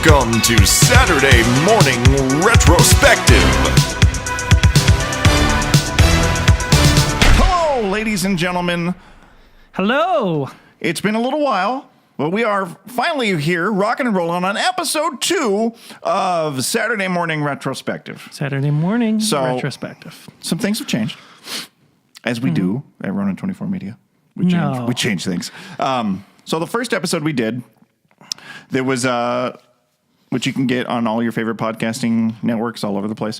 Welcome to Saturday Morning Retrospective. Hello, ladies and gentlemen. Hello. It's been a little while, but we are finally here, rocking and rolling on episode 2 of Saturday Morning Retrospective. Saturday morning retrospective. Some things have changed, as we do at Ronin 24 Media. We change things. So the first episode we did, there was which you can get on all your favorite podcasting networks all over the place,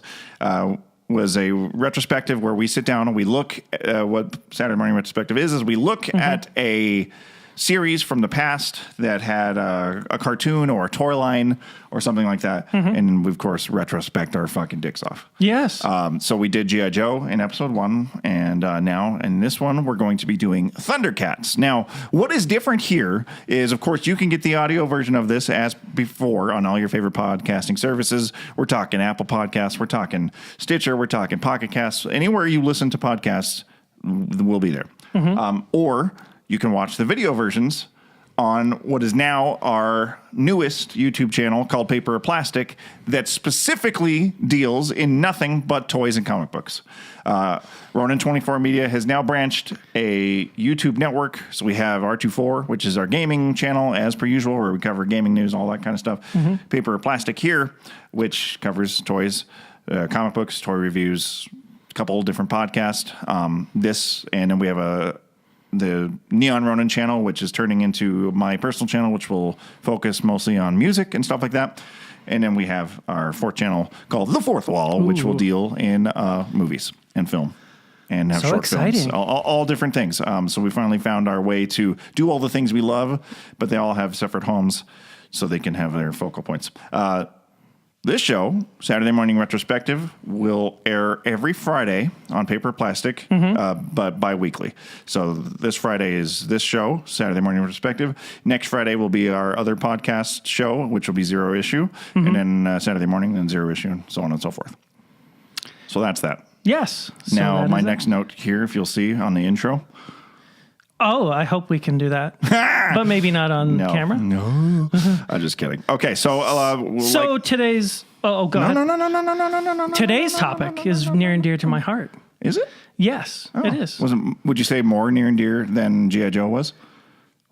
was a retrospective where we sit down and we look at what Saturday Morning Retrospective is we look at a series from the past that had a cartoon or a toy line or something like that. And we, of course, retrospect our fucking dicks off. Yes. So we did G.I. Joe in episode 1, and now in this one, we're going to be doing ThunderCats. Now, what is different here is, of course, you can get the audio version of this as before on all your favorite podcasting services. We're talking Apple Podcasts, we're talking Stitcher, we're talking Pocket Casts. Anywhere you listen to podcasts, we'll be there. Or you can watch the video versions on what is now our newest YouTube channel called Paper or Plastic that specifically deals in nothing but toys and comic books. Ronin 24 Media has now branched a YouTube network. So we have R24, which is our gaming channel, as per usual, where we cover gaming news, all that kind of stuff. Paper or Plastic here, which covers toys, comic books, toy reviews, a couple of different podcasts. And then we have the Neon Ronin channel, which is turning into my personal channel, which will focus mostly on music and stuff like that. And then we have our fourth channel called The Fourth Wall, which will deal in movies and film and have short films, all different things. So we finally found our way to do all the things we love, but they all have separate homes so they can have their focal points. This show, Saturday Morning Retrospective, will air every Friday on Paper or Plastic, but bi-weekly. So this Friday is this show, Saturday Morning Retrospective. Next Friday will be our other podcast show, which will be Zero Issue. And then Saturday morning, then Zero Issue, and so on and so forth. So that's that. Yes. Now, my next note here, if you'll see on the intro. Oh, I hope we can do that. But maybe not on camera. No. I'm just kidding. Okay, so... today's... Oh, go ahead. No. Today's topic is near and dear to my heart. Is it? Yes, it is. Would you say more near and dear than G.I. Joe was?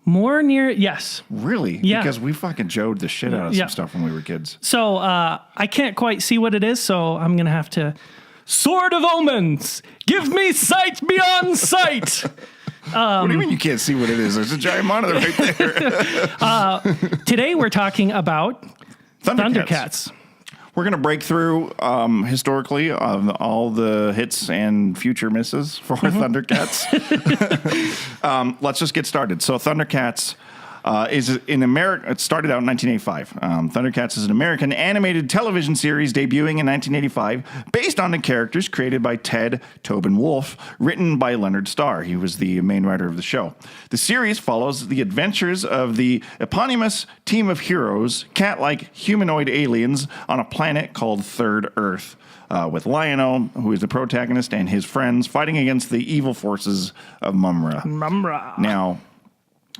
More near... Yes. Really? Yeah. Because we fucking Joe'd the shit out of some stuff when we were kids. So, I can't quite see what it is, so I'm going to have to... Sword of Omens! Give me sight beyond sight! What do you mean you can't see what it is? There's a giant monitor right there. Today we're talking about ThunderCats. We're going to break through historically all the hits and future misses for ThunderCats. Let's just get started. So ThunderCats is in America. It started out in 1985. ThunderCats is an American animated television series debuting in 1985, based on the characters created by Ted Tobin Wolfe, written by Leonard Starr. He was the main writer of the show. The series follows the adventures of the eponymous team of heroes, cat-like humanoid aliens, on a planet called Third Earth. With Lion-O, who is the protagonist, and his friends fighting against the evil forces of mumm-ra. Mumm-ra. Now,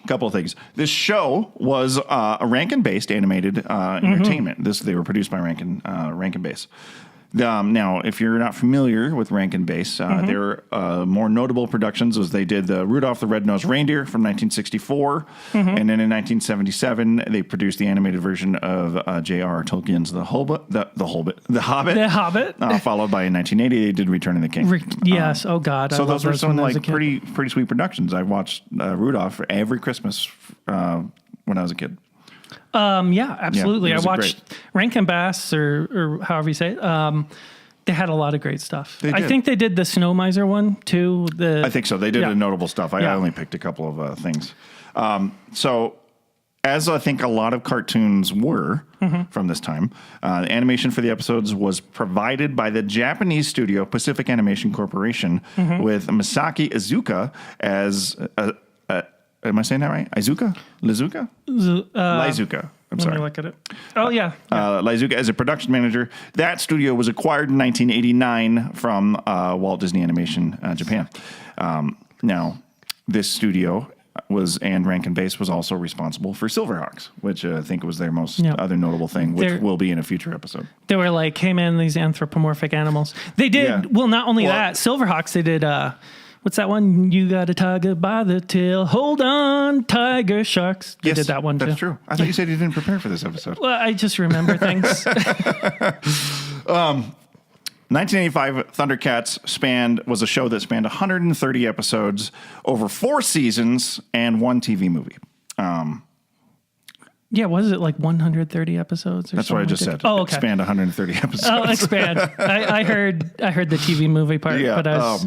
a couple of things. This show was a Rankin-based animated entertainment. They were produced by Rankin-Bass. Now, if you're not familiar with Rankin-Bass, their more notable productions was they did the Rudolph the Red-Nosed Reindeer from 1964, and then in 1977 they produced the animated version of J.R.R. Tolkien's The Hobbit. Followed by in 1980 they did Return of the King. Yes. Oh God. So those were some like pretty sweet productions. I watched Rudolph every Christmas when I was a kid. Yeah, absolutely. Yeah, I watched Rankin-Bass or however you say it. They had a lot of great stuff. I think they did the Snow Miser one too. I think so. They did the notable stuff. I only picked a couple of things. So as I think a lot of cartoons were from this time, the animation for the episodes was provided by the Japanese studio Pacific Animation Corporation with Masaki Iizuka as... am I saying that right? Iizuka? Lizuka? Lizuka. I'm sorry. Let me look at it. Oh, yeah. Lizuka as a production manager. That studio was acquired in 1989 from Walt Disney Animation Japan. Now, this studio and Rankin Bass was also responsible for Silverhawks, which I think was their most other notable thing, which will be in a future episode. They were like, hey man, these anthropomorphic animals. They did, well, not only that, Silverhawks, they did, what's that one? You got a tiger by the tail. Hold on, tiger sharks. They did that one too. That's true. I thought you said you didn't prepare for this episode. Well, I just remember things. 1985 ThunderCats was a show that spanned 130 episodes over 4 seasons and 1 TV movie. Yeah, was it like 130 episodes? Or That's what I just said. Oh, okay. Expand 130 episodes. Oh, expand. I heard the TV movie part. Yeah. But I was,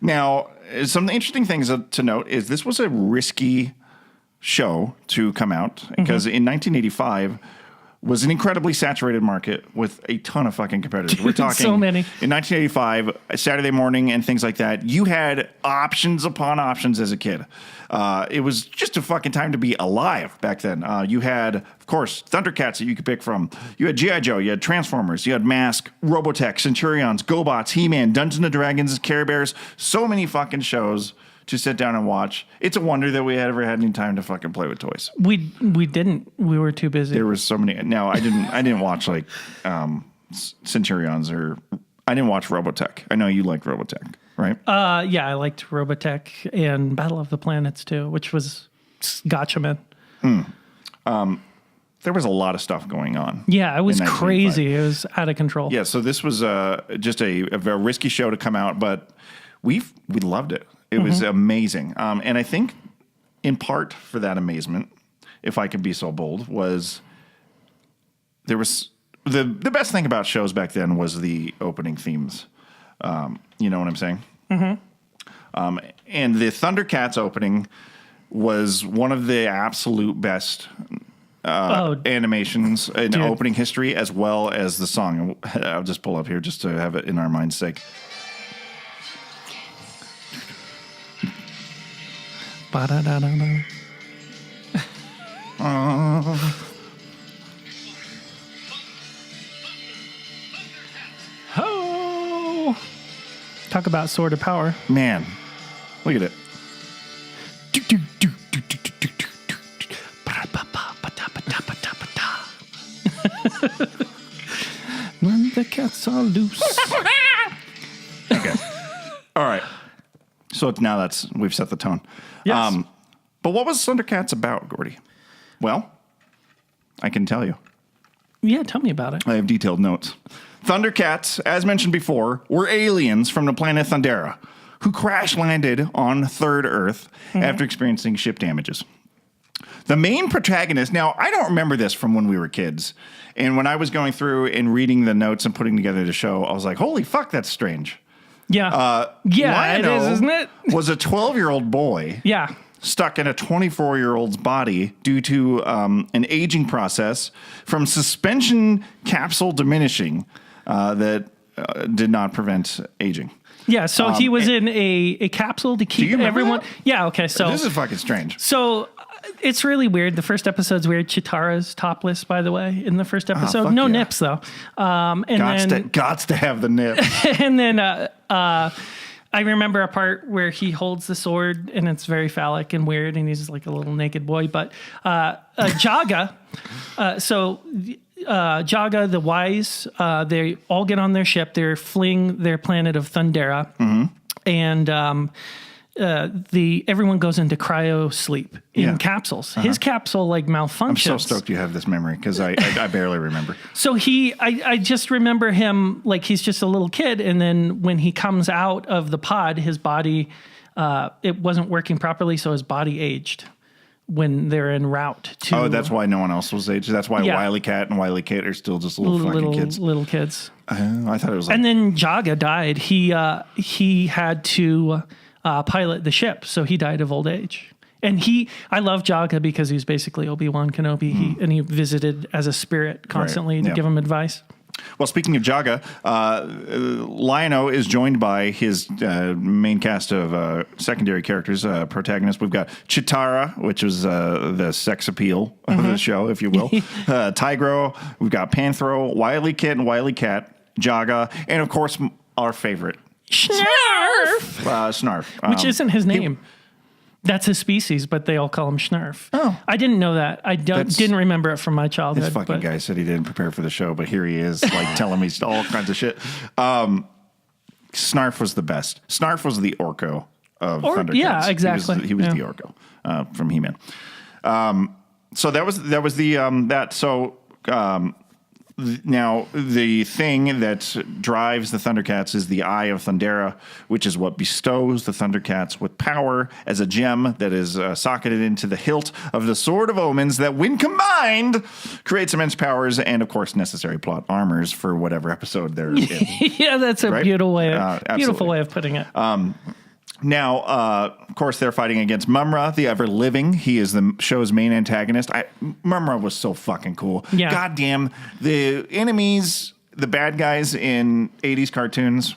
now, some of the interesting things to note is this was a risky show to come out because in 1985 was an incredibly saturated market with a ton of fucking competitors. We're talking so many. In 1985, Saturday morning and things like that, you had options upon options as a kid. It was just a fucking time to be alive back then. You had, of course, ThunderCats that you could pick from. You had G.I. Joe, you had Transformers, you had Mask, Robotech, Centurions, GoBots, He-Man, Dungeons and Dragons, Care Bears. So many fucking shows to sit down and watch. It's a wonder that we ever had any time to fucking play with toys. we didn't. We were too busy. There was so many. No, I didn't watch like Centurions or I didn't watch Robotech. I know you liked Robotech, right? Yeah, I liked Robotech and Battle of the Planets too, which was Gotchaman. There was a lot of stuff going on. Yeah, it was in 1985. crazy. It was out of control. Yeah, so this was just a very risky show to come out, but we loved it. It was amazing. And I think in part for that amazement, if I could be so bold, was there was the best thing about shows back then was the opening themes. You know what I'm saying? Mm-hmm. And the ThunderCats opening was one of the absolute best animations in opening history, as well as the song. I'll just pull up here just to have it in our mind's sake. Ba-da-da-da-da. Oh, talk about sword of power. Man, look at it. When the cats are loose. Okay. All right. So we've set the tone. Yes. But what was ThunderCats about, Gordy? Well, I can tell you. Yeah, tell me about it. I have detailed notes. ThunderCats, as mentioned before, were aliens from the planet Thundera who crash landed on Third Earth after experiencing ship damages. The main protagonist, now I don't remember this from when we were kids, and when I was going through and reading the notes and putting together the show, I was like, holy fuck, that's strange. Yeah. Yeah, Lionel it is, isn't it? was a 12-year-old boy Yeah. stuck in a 24-year-old's body due to an aging process from suspension capsule diminishing that did not prevent aging. Yeah, so he was in a capsule to keep everyone. That? Yeah, okay, so This is fucking strange. So it's really weird. The first episode's weird. Chitara's topless, by the way, in the first episode. fuck No yeah. nips though. And Gots to have the nip. and then I remember a part where he holds the sword and it's very phallic and weird and he's like a little naked boy. But Jaga, Jaga, the wise, they all get on their ship. They're fleeing their planet of Thundera. And everyone goes into cryo sleep in capsules. His capsule like malfunctions. I'm so stoked you have this memory because I barely remember. So I just remember him like he's just a little kid, and then when he comes out of the pod, his body it wasn't working properly, so his body aged when they're en route to. Oh, that's why no one else was aged. That's why Wily Cat and Wily Kate are still just fucking kids. Little kids. I thought it was like. And then Jaga died. He had to pilot the ship, so he died of old age. And I love Jaga because he's basically Obi-Wan Kenobi. He visited as a spirit constantly to give him advice. Well, speaking of Jaga, Lion-O is joined by his main cast of secondary characters, protagonists. We've got Chitara, which was the sex appeal of the show, if you will. Tigro, we've got Panthro, Wily Kit and Wily Cat, Jaga, and of course, our favorite. Snarf! Snarf. Which isn't his name. That's his species, but they all call him Schnarf. Oh. I didn't know that. I didn't remember it from my childhood. This fucking guy said he didn't prepare for the show, but here he is, like telling me all kinds of shit. Snarf was the best. Snarf was the Orko of ThunderCats. Yeah, exactly. He was the Orko from He-Man. So that was the that. So now the thing that drives the ThunderCats is the Eye of Thundera, which is what bestows the ThunderCats with power as a gem that is socketed into the hilt of the Sword of Omens that, when combined, creates immense powers and, of course, necessary plot armors for whatever episode they're in. Yeah, that's a Right? beautiful way Absolutely. of putting it. Now, of course, they're fighting against Mumm-ra, the ever-living. He is the show's main antagonist. Mumm-ra was so fucking cool. Yeah. Goddamn, the enemies, the bad guys in 80s cartoons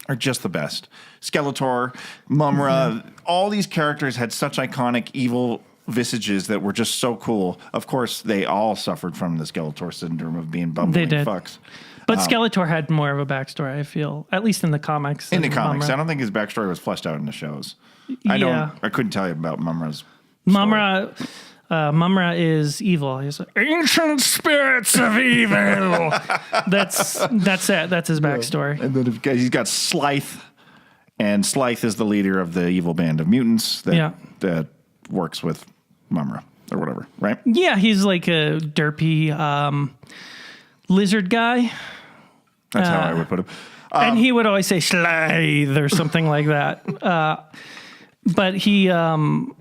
are just the best. Skeletor, Mumm-ra, all these characters had such iconic evil visages that were just so cool. Of course, they all suffered from the Skeletor syndrome of being bumbling fucks. But Skeletor had more of a backstory, I feel, at least in the comics. In the comics, Mumm-ra. I don't think his backstory was fleshed out in the shows. Yeah. I couldn't tell you about Mumm-ra's. Mumm-ra is evil. He's like, ancient spirits of evil. That's it. That's his backstory. And then he's got Slythe, and Slythe is the leader of the evil band of mutants that works with Mumm-ra or whatever, right? Yeah, he's like a derpy lizard guy. That's how I would put him. And he would always say Slythe or something like that. But he, not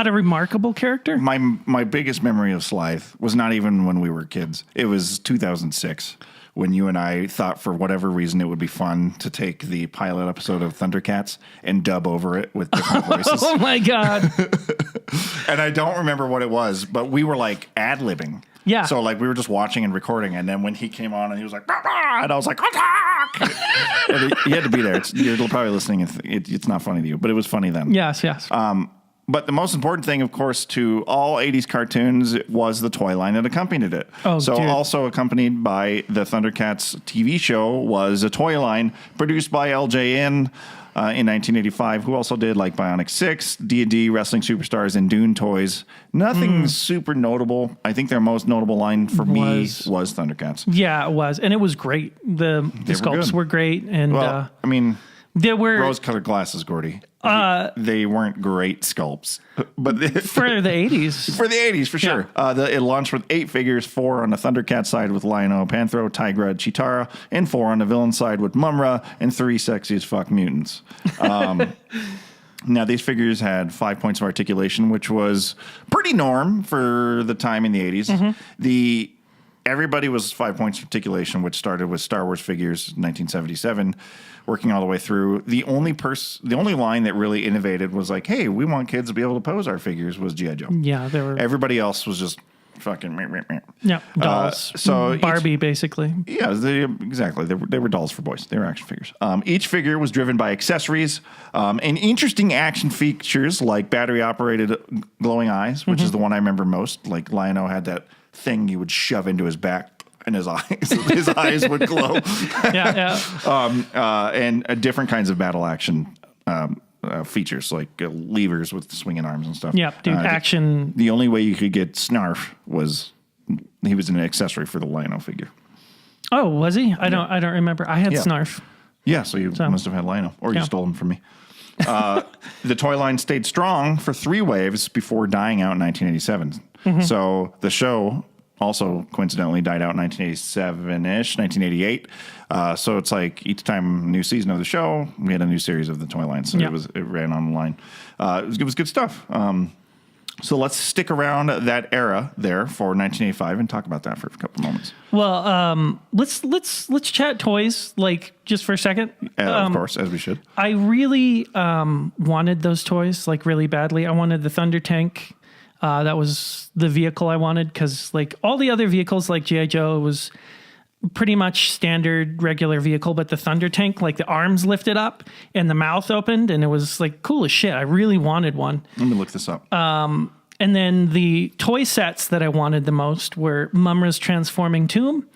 a remarkable character. My biggest memory of Slythe was not even when we were kids. It was 2006 when you and I thought, for whatever reason, it would be fun to take the pilot episode of ThunderCats and dub over it with different voices. Oh my God. And I don't remember what it was, but we were like ad-libbing. Yeah. So like we were just watching and recording, and then when he came on and he was like, bah, bah, and I was like, attack! And you had to be there. You're probably listening. And it's not funny to you, but it was funny then. Yes. But the most important thing, of course, to all 80s cartoons was the toy line that accompanied it. Oh, so dude. Also accompanied by the ThunderCats TV show was a toy line produced by LJN in 1985, who also did like Bionic 6, D&D, Wrestling Superstars, and Dune toys. Nothing super notable. I think their most notable line for me was ThunderCats. Yeah, it was. And it was great. The sculpts were great. And Well, I mean, there were rose-colored glasses, Gordy. They weren't great sculpts, but for the 80s. For the 80s, for sure. It launched with 8 figures, 4 on the ThunderCat side with Lion-O, Panthro, Tigra, Chitara, and 4 on the villain side with Mumm-ra, and 3 sexy as fuck mutants. Now, these figures had 5 points of articulation, which was pretty norm for the time in the 80s. Everybody was 5 points of articulation, which started with Star Wars figures, 1977, working all the way through. The only line that really innovated was like, hey, we want kids to be able to pose our figures, was G.I. Joe. Yeah, there were. Everybody else was just fucking meh, meh, meh. Yeah, dolls. So Barbie, basically. Yeah, exactly. They were dolls for boys. They were action figures. Each figure was driven by accessories and interesting action features like battery-operated glowing eyes, which is the one I remember most. Like Lion-O had that thing you would shove into his back, and his eyes would glow. And different kinds of battle action features, like levers with swinging arms and stuff. Yeah, dude, action. The only way you could get Snarf was he was an accessory for the Lion-O figure. Oh, was he? I don't remember. I had Snarf. Yeah, so you must have had Lion-O, or you stole him from me. The toy line stayed strong for 3 waves before dying out in 1987. So the show also coincidentally died out in 1987-ish, 1988. So it's like each time new season of the show, we had a new series of the toy line. So it ran on the line. It was good stuff. So let's stick around that era there for 1985 and talk about that for a couple moments. Well, let's chat toys, like, just for a second. Of course, as we should. I really wanted those toys, like, really badly. I wanted the Thunder Tank. That was the vehicle I wanted, because, like, all the other vehicles, like G.I. Joe, was pretty much standard regular vehicle, but the Thunder Tank, like, the arms lifted up and the mouth opened, and it was like cool as shit. I really wanted one. Let me look this up. And then the toy sets that I wanted the most were Mumm-ra's Transforming Tomb,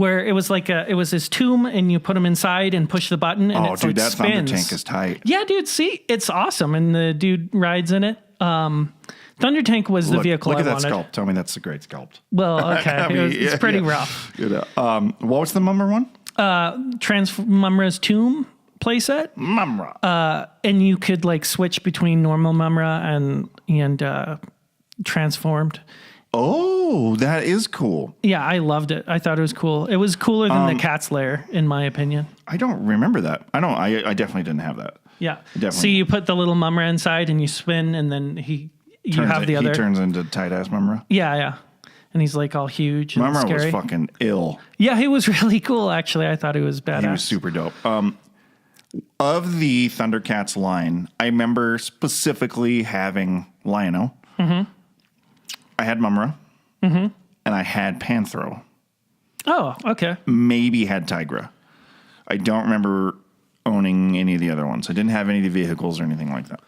where it was like it was his tomb, and you put him inside and push the button, and it's dude, like that spins. Thunder Tank is tight. Yeah, dude. See, it's awesome, and the dude rides in it. Thunder Tank was the vehicle Look I at that wanted. sculpt. Tell me that's a great sculpt. Well, okay, it's pretty rough. What was the mumm-ra one? Mumm-ra's tomb playset. Mumm-ra. And you could like switch between normal mumm-ra and transformed. Oh, that is cool. Yeah, I loved it. I thought it was cool. It was cooler than the cat's lair, in my opinion. I don't remember that. I definitely didn't have that. Yeah. Definitely. So you put the little mumm-ra inside and you spin, and then you have the other. He turns into tight ass mumm-ra. Yeah. And he's like all huge and Mumm-ra scary. was fucking ill. Yeah, he was really cool. Actually, I thought he was badass. He was super dope. Of the ThunderCats line, I remember specifically having Lion-O. Mm-hmm. I had mumm-ra. Mm-hmm. And I had Panthro. Oh, okay. Maybe had Tigra. I don't remember owning any of the other ones. I didn't have any of the vehicles or anything like that.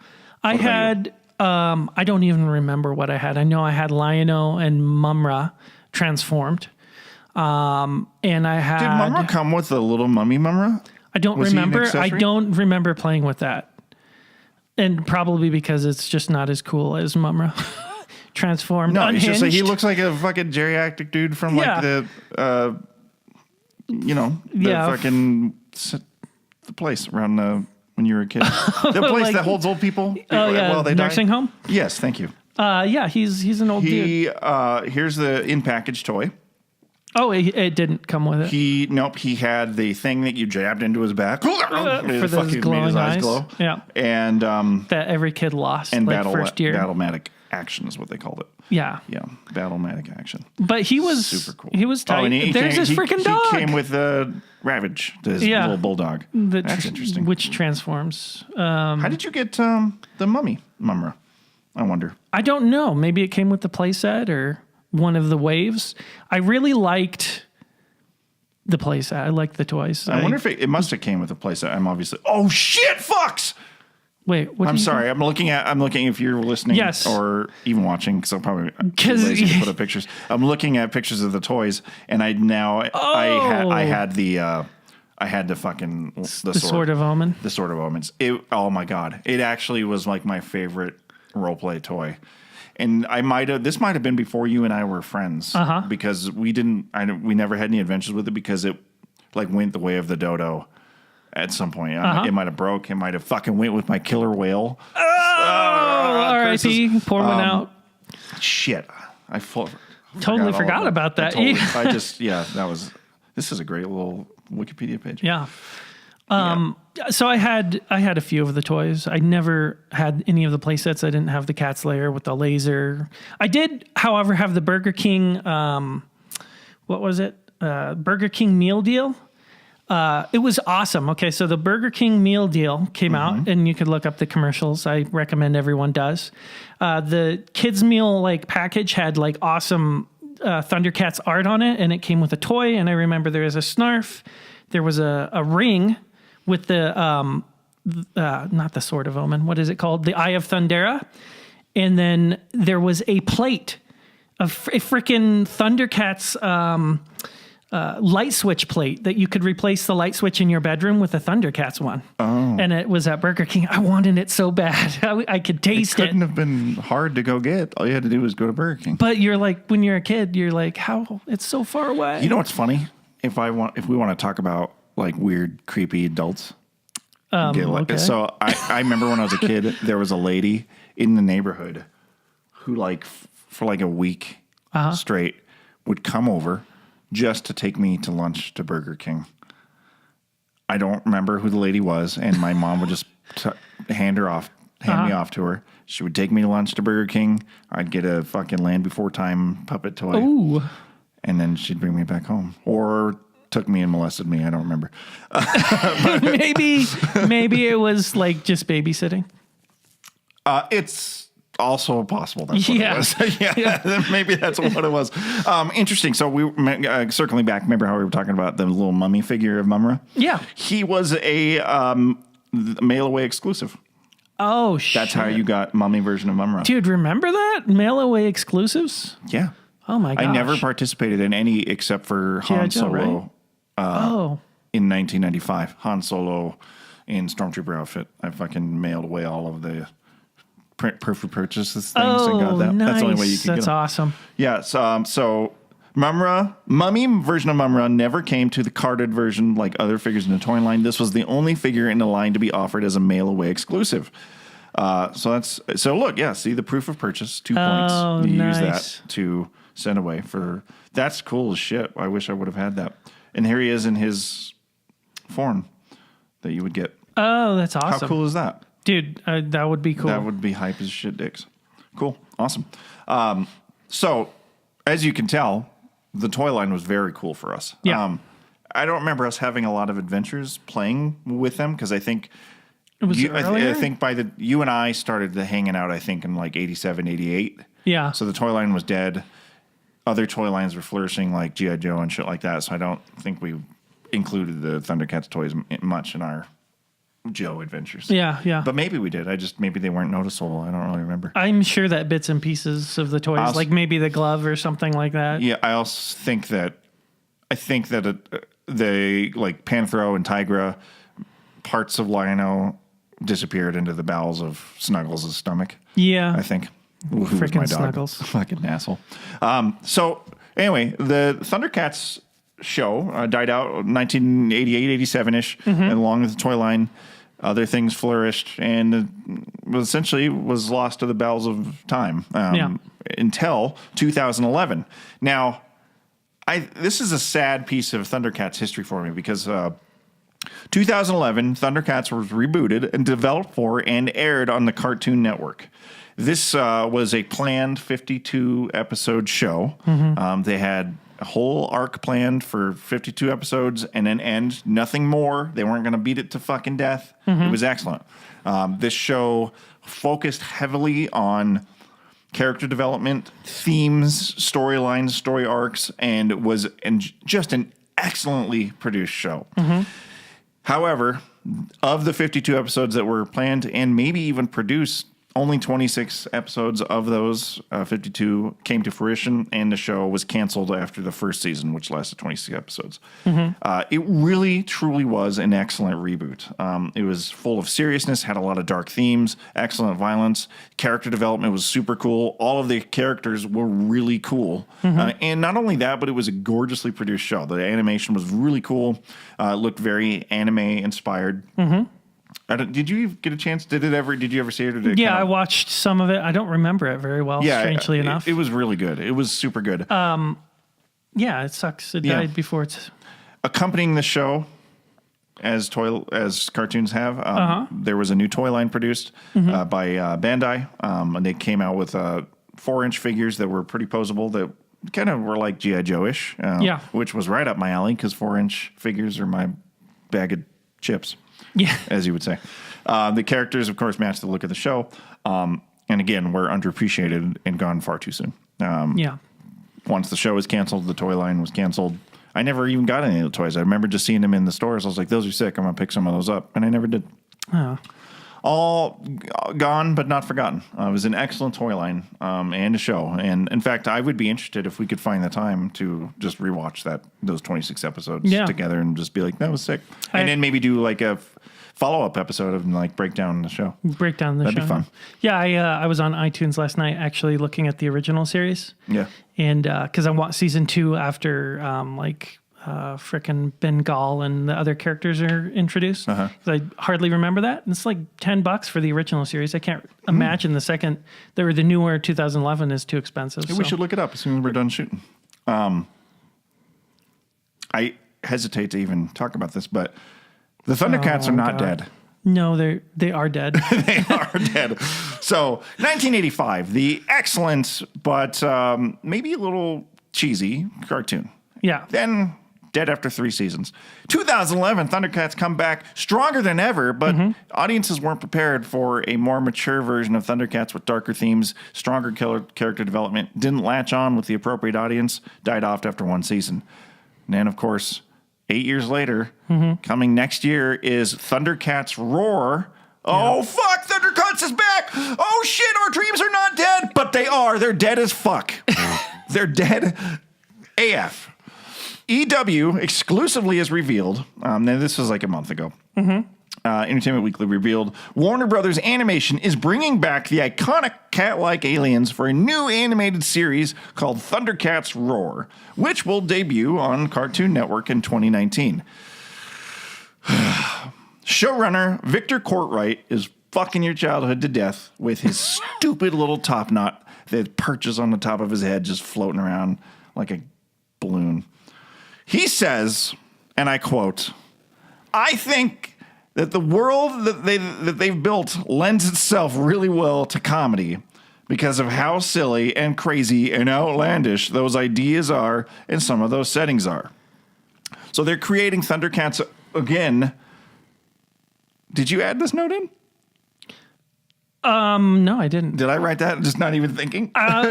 I had, I don't even remember what I had. I know I had Lion-O and mumm-ra transformed. And I had... Did mumm-ra come with a little mummy mumm-ra? I don't remember. I don't remember playing with that. And probably because it's just not as cool as mumm-ra. Transformed, no, unhinged. It's just like he looks like a fucking geriatric dude from like the, fucking the place around when you were a kid. The place that holds old people. Oh yeah, while they nursing die. home. Yes, thank you. Yeah, he's an old dude. Here's the in-package toy. Oh, it didn't come with it. He had the thing that you jabbed into his back for those glowing eyes. Glow. Yeah, and that every kid lost. And like first year. Battlematic action is what they called it. Yeah, Battlematic action. But he was super cool. He was tight. There's his freaking dog. He came with Ravage, his little bulldog. That's interesting. Which transforms. How did you get the mumm-ra? I wonder. I don't know. Maybe it came with the playset or one of the waves. I really liked the playset. I liked the toys. I wonder if it must have came with a playset. I'm obviously. Oh shit! Fucks. Wait, what? I'm sorry. I'm looking if you're listening or even watching, because I'm probably too lazy to put up pictures. I'm looking at pictures of the toys, and I had the fucking the Sword of Omen. The Sword of Omens. Oh my god! It actually was like my favorite roleplay toy. And this might have been before you and I were friends, because we never had any adventures with it, because it like went the way of the dodo at some point. It might have broke. It might have fucking went with my killer whale. R.I.P. Pour one out. Shit, I totally forgot about that. This is a great little Wikipedia page. Yeah. So I had a few of the toys. I never had any of the play sets. I didn't have the cat's lair with the laser. I did, however, have the Burger King, what was it? Burger King meal deal. It was awesome. Okay, so the Burger King meal deal came out, and you could look up the commercials. I recommend everyone does. The kids meal like package had like awesome ThunderCats art on it, and it came with a toy. And I remember there was a snarf. There was a ring with the not the Sword of Omen. What is it called? The Eye of Thundera. And then there was a plate, a freaking ThunderCats light switch plate that you could replace the light switch in your bedroom with a ThunderCats one. Oh. And it was at Burger King. I wanted it so bad. I could taste it. Couldn't have been hard to go get. All you had to do was go to Burger King. But you're like, when you're a kid, you're like, how? It's so far away. You know what's funny? If we want to talk about like weird, creepy adults. Okay. So I remember when I was a kid, there was a lady in the neighborhood who like for like a week straight would come over just to take me to lunch to Burger King. I don't remember who the lady was, and my mom would just hand me off to her. She would take me to lunch to Burger King. I'd get a fucking Land Before Time puppet toy. Ooh. And then she'd bring me back home. Or took me and molested me. I don't remember. Maybe it was like just babysitting. It's also possible that's what it was. Yeah, maybe that's what it was. Interesting. So we circling back. Remember how we were talking about the little mummy figure of mumm-ra? Yeah, he was a mail away exclusive. Oh shit! That's how you got mummy version of mumm-ra. Dude, remember that mail away exclusives? Yeah. Oh my gosh. I never participated in any except for Han Joe, Solo right? in 1995. Han Solo in Stormtrooper outfit. I fucking mailed away all of the proof of purchases things and got that. Nice. That's the only way you could get That's them. awesome. Yeah, so mumm-ra, mummy version of mumm-ra never came to the carded version like other figures in the toy line. This was the only figure in the line to be offered as a mail away exclusive. So look, yeah, see the proof of purchase, 2 points. You use that to send away for. That's cool as shit. I wish I would have had that. And here he is in his form that you would get. Oh, that's awesome. How cool is that? Dude, that would be cool. That would be hype as shit dicks. Cool. Awesome. So as you can tell, the toy line was very cool for us. Yeah. I don't remember us having a lot of adventures playing with them because I think it was I think you and I started hanging out, I think, in like 87, 88. Yeah. So the toy line was dead. Other toy lines were flourishing like G.I. Joe and shit like that. So I don't think we included the ThunderCats toys much in our Joe adventures. Yeah. But maybe we did. Maybe they weren't noticeable. I don't really remember. I'm sure that bits and pieces of the toys, like maybe the glove or something like that. Yeah, I also think that they like Panthro and Tigra, parts of Lino disappeared into the bowels of Snuggles' stomach. Yeah. I think. Who was Frickin' my dog? Snuggles. Fucking asshole. So anyway, the ThunderCats show died out 1988, 87-ish, along with the toy line. Other things flourished and essentially was lost to the bowels of time until 2011. Now, this is a sad piece of ThunderCats history for me because 2011, ThunderCats was rebooted and developed for and aired on the Cartoon Network. This was a planned 52-episode show. They had a whole arc planned for 52 episodes and then end. Nothing more. They weren't going to beat it to fucking death. It was excellent. This show focused heavily on character development, themes, storylines, story arcs, and was just an excellently produced show. However, of the 52 episodes that were planned and maybe even produced, only 26 episodes of those 52 came to fruition, and the show was canceled after the first season, which lasted 26 episodes. It really, truly was an excellent reboot. It was full of seriousness, had a lot of dark themes, excellent violence. Character development was super cool. All of the characters were really cool. And not only that, but it was a gorgeously produced show. The animation was really cool. It looked very anime-inspired. Did you get a chance? Did you ever see it? Or did it I watched some of it. I don't remember it very well, strangely enough. It was really good. It was super good. It sucks. It died before it's... Accompanying the show, as cartoons have, there was a new toy line produced by Bandai. And they came out with 4-inch figures that were pretty posable that kind of were like G.I. Joe-ish, which was right up my alley because 4-inch figures are my bag of chips. Yeah, as you would say. The characters, of course, match the look of the show. And again, were underappreciated and gone far too soon. Once the show was canceled, the toy line was canceled. I never even got any of the toys. I remember just seeing them in the stores. I was like, those are sick. I'm going to pick some of those up. And I never did. All gone, but not forgotten. It was an excellent toy line and a show. And in fact, I would be interested if we could find the time to just rewatch those 26 episodes together and just be like, that was sick. And then maybe do like a follow-up episode of like break down the show. That'd be fun. Yeah, I was on iTunes last night actually looking at the original series. Yeah. And because I want season 2 after frickin' Bengal and the other characters are introduced. 'Cause I hardly remember that. And it's like $10 for the original series. I can't imagine the newer 2011 is too expensive. We should look it up as soon as we're done shooting. I hesitate to even talk about this, but the ThunderCats are not dead. No, they are dead. They are dead. So 1985, the excellent but maybe a little cheesy cartoon. Yeah. Then dead after 3 seasons. 2011, ThunderCats come back stronger than ever, but audiences weren't prepared for a more mature version of ThunderCats with darker themes, stronger character development, didn't latch on with the appropriate audience, died off after 1 season. And then, of course, 8 years later, coming next year is ThunderCats Roar. Oh, fuck, ThunderCats is back. Oh, shit, our dreams are not dead, but they are. They're dead as fuck. They're dead AF. EW exclusively has revealed, now this was like a month ago. Entertainment Weekly revealed Warner Brothers Animation is bringing back the iconic cat-like aliens for a new animated series called ThunderCats Roar, which will debut on Cartoon Network in 2019. Showrunner Victor Courtwright is fucking your childhood to death with his stupid little top knot that perches on the top of his head, just floating around like a balloon. He says, and I quote, "I think that the world that they've built lends itself really well to comedy because of how silly and crazy and outlandish those ideas are and some of those settings are." So they're creating ThunderCats again. Did you add this note in? No, I didn't. Did I write that? Just not even thinking?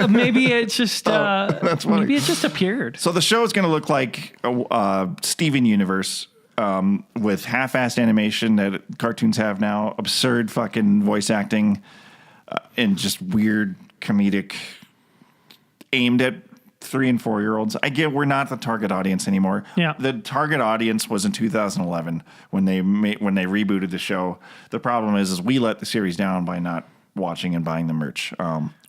Maybe it's just, that's funny. maybe it just appeared. So the show is going to look like Steven Universe with half-assed animation that cartoons have now, absurd fucking voice acting, and just weird comedic aimed at 3 and 4 year olds. I get we're not the target audience anymore. Yeah. The target audience was in 2011 when they rebooted the show. The problem is we let the series down by not watching and buying the merch.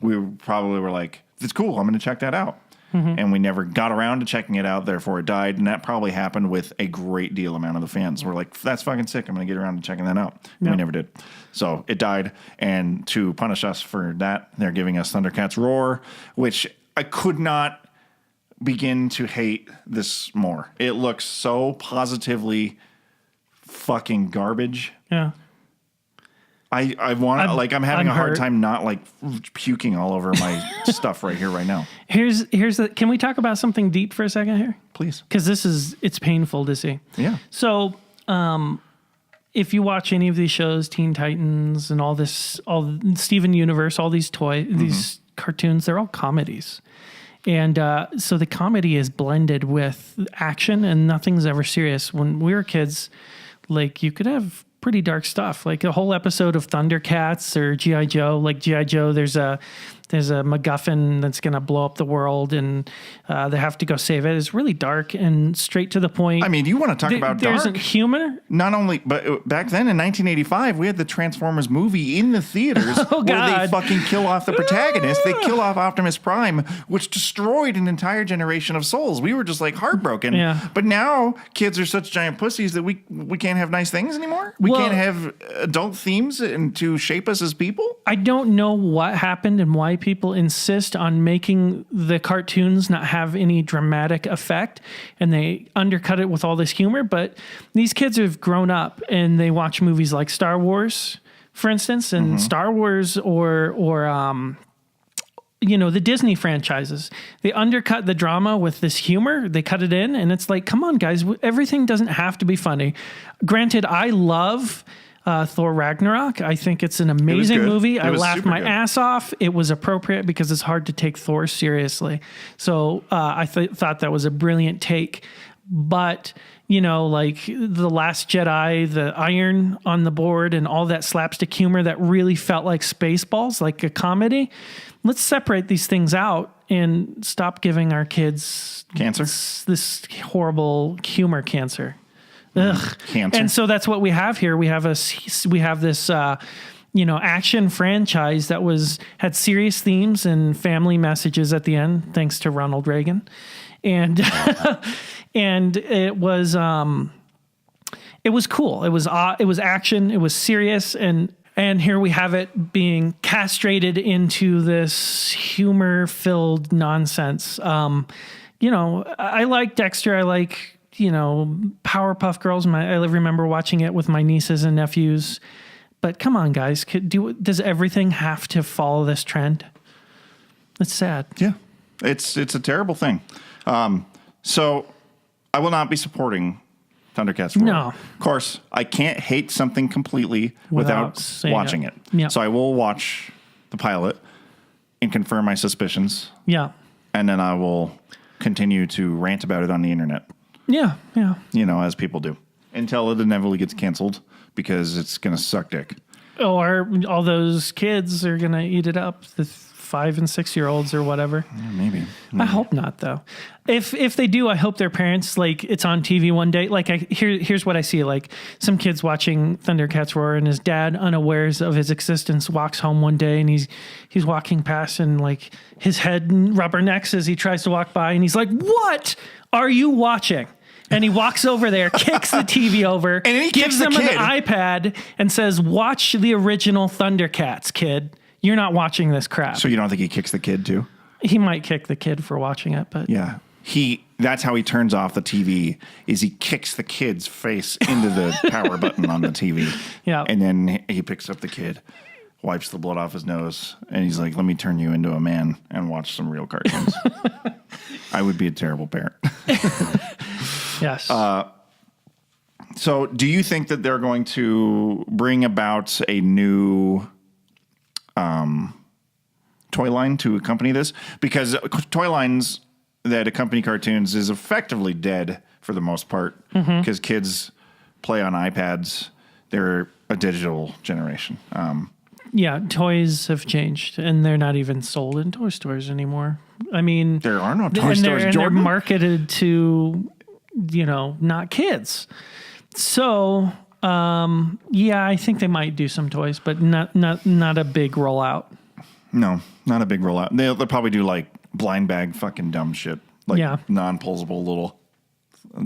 We probably were like, it's cool, I'm going to check that out. And we never got around to checking it out, therefore it died. And that probably happened with a great deal amount of the fans. We're like, that's fucking sick, I'm going to get around to checking that out. And we never did. So it died. And to punish us for that, they're giving us ThunderCats Roar, which I could not begin to hate this more. It looks so positively fucking garbage. Yeah. I want to, like, I'm having a hard hurt. time not, like, puking all over my stuff right here, right now. Here's the, can we talk about something deep for a second here? Please. Because it's painful to see. Yeah. So, if you watch any of these shows, Teen Titans and all Steven Universe, all these these cartoons, they're all comedies. And so the comedy is blended with action and nothing's ever serious. When we were kids, like, you could have pretty dark stuff, like a whole episode of ThunderCats or G.I. Joe. Like G.I. Joe, there's a MacGuffin that's going to blow up the world, and they have to go save it. It's really dark and straight to the point. I mean, you want to talk about dark? There's humor. Not only, but back then in 1985, we had the Transformers movie in the theaters where they fucking kill off the protagonist. They kill off Optimus Prime, which destroyed an entire generation of souls. We were just like heartbroken. Yeah. But now kids are such giant pussies that we can't have nice things anymore. We can't have adult themes and to shape us as people. I don't know what happened and why people insist on making the cartoons not have any dramatic effect, and they undercut it with all this humor. But these kids have grown up and they watch movies like Star Wars, for instance, and Star Wars or the Disney franchises. They undercut the drama with this humor. They cut it in, and it's like, come on, guys, everything doesn't have to be funny. Granted, I love Thor Ragnarok. I think it's an amazing movie. I laughed my ass off. It was appropriate because it's hard to take Thor seriously. So I thought that was a brilliant take. But, like The Last Jedi, the iron on the board and all that slapstick humor that really felt like Spaceballs, like a comedy. Let's separate these things out and stop giving our kids cancer. This horrible humor cancer. Ugh. Cancer. And so that's what we have here. We have this action franchise that had serious themes and family messages at the end, thanks to Ronald Reagan. And and it was cool. It was action, it was serious, and here we have it being castrated into this humor-filled nonsense. I like Dexter. I like Powerpuff Girls. I remember watching it with my nieces and nephews. But come on, guys, does everything have to follow this trend? It's sad. Yeah, it's a terrible thing. So I will not be supporting ThunderCats Roar. No. Of course, I can't hate something completely without watching it. Yeah. So I will watch the pilot and confirm my suspicions. Yeah. And then I will continue to rant about it on the internet. Yeah, yeah. As people do. Until it inevitably gets canceled because it's going to suck dick. Or all those kids are going to eat it up. The 5 and 6 year olds or whatever. Maybe. I hope not, though. If they do, I hope their parents, like, it's on TV one day. Like, here's what I see. Like, some kid's watching Thundercats roar, and his dad, unawares of his existence, walks home one day, and he's walking past, and, like, his head rubbernecks as he tries to walk by, and he's like, "What are you watching?" And he walks over there, kicks the TV over, and he gives them an iPad, and says, "Watch the original Thundercats, kid. You're not watching this crap." So you don't think he kicks the kid too? He might kick the kid for watching it, but yeah, that's how he turns off the TV. Is he kicks the kid's face into the power button on the TV? Yeah, and then he picks up the kid, wipes the blood off his nose, and he's like, "Let me turn you into a man and watch some real cartoons." I would be a terrible parent. Yes. So do you think that they're going to bring about a new toy line to accompany this? Because toy lines that accompany cartoons is effectively dead for the most part, because kids play on iPads. They're a digital generation. Yeah, toys have changed, and they're not even sold in toy stores anymore. I mean, there are no toy stores, and they're Jordan. marketed to, not kids. So, yeah, I think they might do some toys, but not a big rollout. No, not a big rollout. They'll probably do like blind bag fucking dumb shit, like non-pulsable little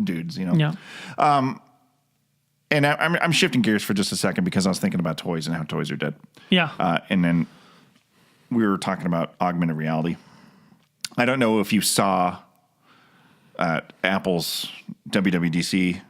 dudes, Yeah. And I'm shifting gears for just a second because I was thinking about toys and how toys are dead. Yeah. And then we were talking about augmented reality. I don't know if you saw Apple's WWDC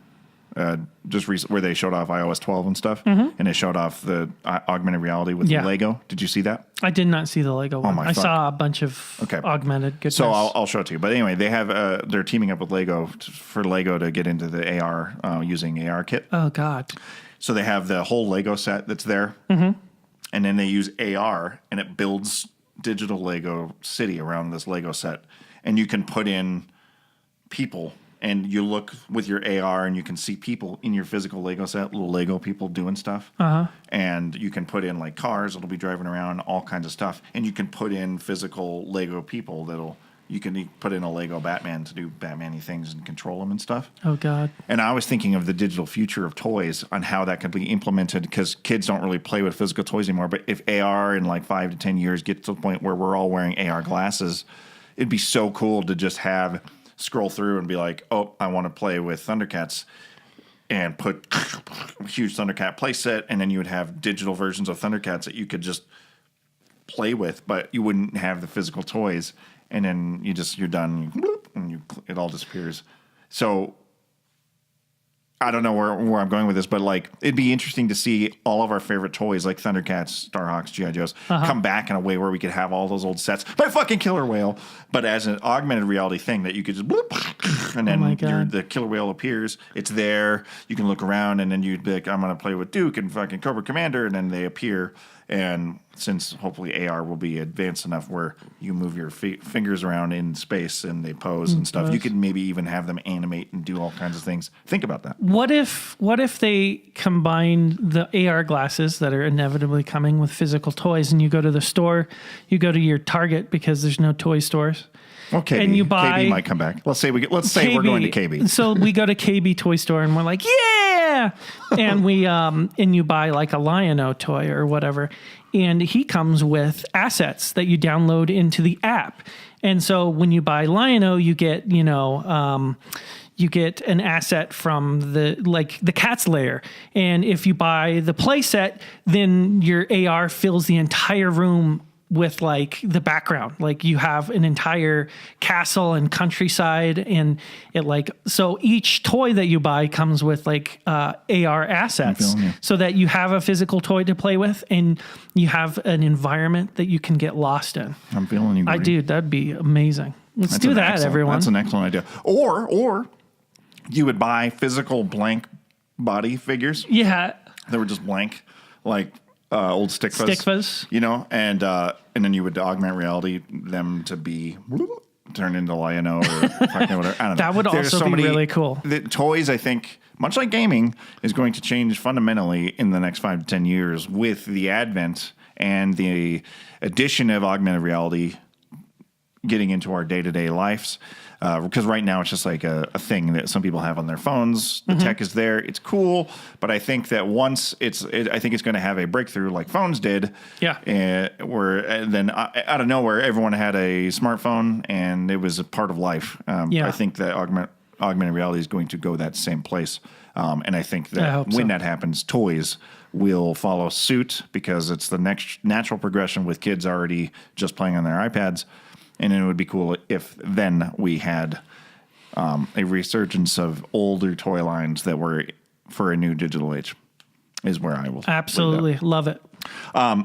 just recently, where they showed off iOS 12 and stuff, and it showed off the augmented reality with Lego. Did you see that? I did not see the Lego one. I fuck. saw a bunch of augmented goodness. So I'll show it to you. But anyway, they have they're teaming up with Lego for Lego to get into the AR using AR kit. Oh God! So they have the whole Lego set that's there, and then they use AR, and it builds digital Lego city around this Lego set, and you can put in people. And you look with your AR and you can see people in your physical Lego set, little Lego people doing stuff. And you can put in like cars that'll be driving around, all kinds of stuff. And you can put in physical Lego people you can put in a Lego Batman to do Batman-y things and control them and stuff. Oh, God. And I was thinking of the digital future of toys on how that could be implemented, because kids don't really play with physical toys anymore. But if AR in like 5 to 10 years gets to the point where we're all wearing AR glasses, it'd be so cool to just scroll through and be like, "Oh, I want to play with Thundercats," and put a huge Thundercat playset, and then you would have digital versions of Thundercats that you could just play with, but you wouldn't have the physical toys. And then you're done, and it all disappears. So I don't know where I'm going with this, but like it'd be interesting to see all of our favorite toys like Thundercats, Starhawks, G.I. Joes come back in a way where we could have all those old sets by fucking Killer Whale, but as an augmented reality thing that you could just bloop, and then the Killer Whale appears. It's there. You can look around, and then you'd be like, "I'm going to play with Duke and fucking Cobra Commander," and then they appear. And since hopefully AR will be advanced enough where you move your fingers around in space and they pose and stuff, you could maybe even have them animate and do all kinds of things. Think about that. What if they combine the AR glasses that are inevitably coming with physical toys, and you go to the store, you go to your Target because there's no toy stores. Okay, and you buy KB might come back. Let's say we're going to KB. So we go to KB toy store and we're like, yeah, and we and you buy like a Lion-O toy or whatever, and he comes with assets that you download into the app. And so when you buy Lion-O, you get you get an asset from the cat's lair. And if you buy the play set, then your AR fills the entire room with like the background. Like you have an entire castle and countryside, and it like, so each toy that you buy comes with like AR assets, so that you have a physical toy to play with and you have an environment that you can get lost in. I'm feeling you, buddy. Dude, that'd be amazing. Let's do that, everyone. That's an excellent idea. Or you would buy physical blank body figures. Yeah. They were just blank, like old stickfas, and then you would augment reality them to be turned into Lion-O or fucking whatever. I don't know. That would also be really cool. The toys, I think, much like gaming, is going to change fundamentally in the next 5 to 10 years with the advent and the addition of augmented reality getting into our day-to-day lives. Because right now it's just like a thing that some people have on their phones. The tech is there. It's cool. But I think that once I think it's going to have a breakthrough like phones did. Yeah. And then out of nowhere, everyone had a smartphone and it was a part of life. I think that augmented reality is going to go that same place. And I think that when that happens, toys will follow suit because it's the next natural progression with kids already just playing on their iPads. And it would be cool if then we had a resurgence of older toy lines that were for a new digital age. Is where I will absolutely love it.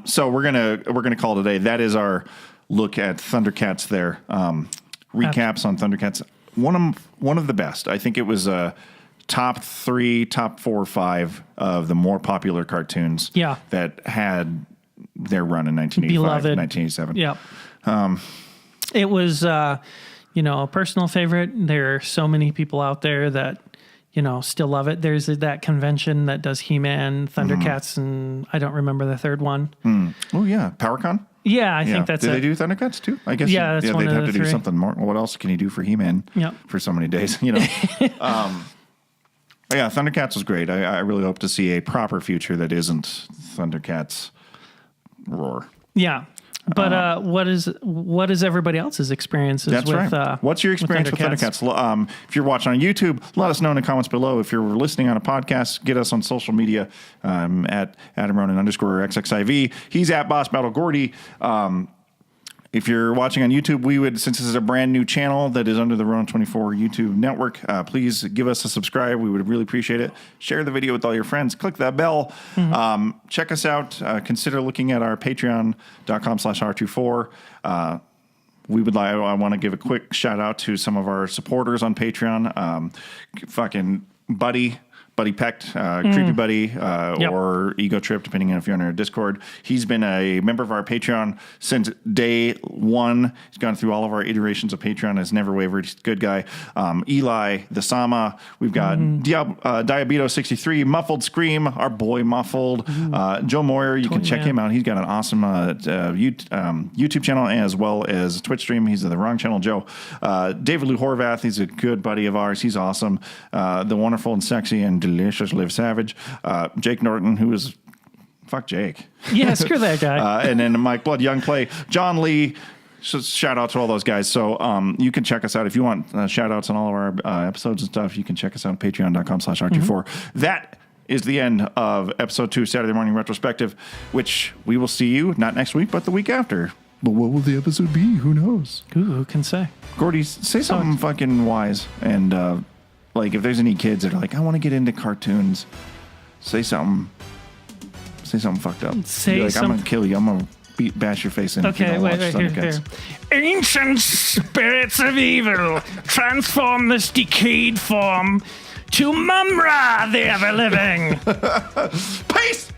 So we're gonna call it a day. That is our look at ThunderCats. There recaps on ThunderCats. One of the best. I think it was top 3, top 4 or 5 of the more popular cartoons. Yeah. That had their run in 1985, Beloved. 1987. Yeah. It was, a personal favorite. There are so many people out there that, still love it. There's that convention that does He-Man, ThunderCats, and I don't remember the third one. Oh, yeah. PowerCon? Yeah, I think that's Did it. they do ThunderCats too? I guess. Yeah, that's one they'd of have the to do 3. something more. What else can you do for He-Man for so many days? Yeah, ThunderCats was great. I really hope to see a proper future that isn't ThunderCats roar. Yeah. But what is everybody else's experiences That's with right. What's your experience with ThunderCats? If you're watching on YouTube, let us know in the comments below. If you're listening on a podcast, get us on social media at @AdamRonan_XXIV. He's at Boss Battle Gordy. If you're watching on YouTube, since this is a brand new channel that is under the Ronan 24 YouTube network, please give us a subscribe. We would really appreciate it. Share the video with all your friends. Click that bell. Check us out. Consider looking at our patreon.com/R24. I want to give a quick shout out to some of our supporters on Patreon. Fucking Buddy Pecht, Creepy Buddy, or Ego Trip, depending on if you're on our Discord. He's been a member of our Patreon since day one. He's gone through all of our iterations of Patreon, has never wavered. He's a good guy. Eli, the Sama. We've got Diabeto63, Muffled Scream, our boy Muffled. Joe Moyer, you can check him out. He's got an awesome YouTube channel as well as Twitch stream. He's the wrong channel, Joe. David Lou Horvath, he's a good buddy of ours. He's awesome. The wonderful and sexy and delicious Liv Savage, Jake Norton, who is fuck Jake. Yeah, screw that guy. And then Mike Blood, Young Play, John Lee. So shout out to all those guys. So you can check us out if you want shout outs on all of our episodes and stuff. You can check us out on patreon.com/R24. That is the end of episode 2, Saturday Morning Retrospective, which we will see you not next week, but the week after. But what will the episode be? Who knows? Who can say? Gordy, say something fucking wise and like, if there's any kids that are like, I want to get into cartoons, say something fucked up. Say like, I'm going to kill you. I'm going to bash your face in. Okay, wait, here. Ancient spirits of evil, transform this decayed form to mumm-ra, the ever-living. Peace!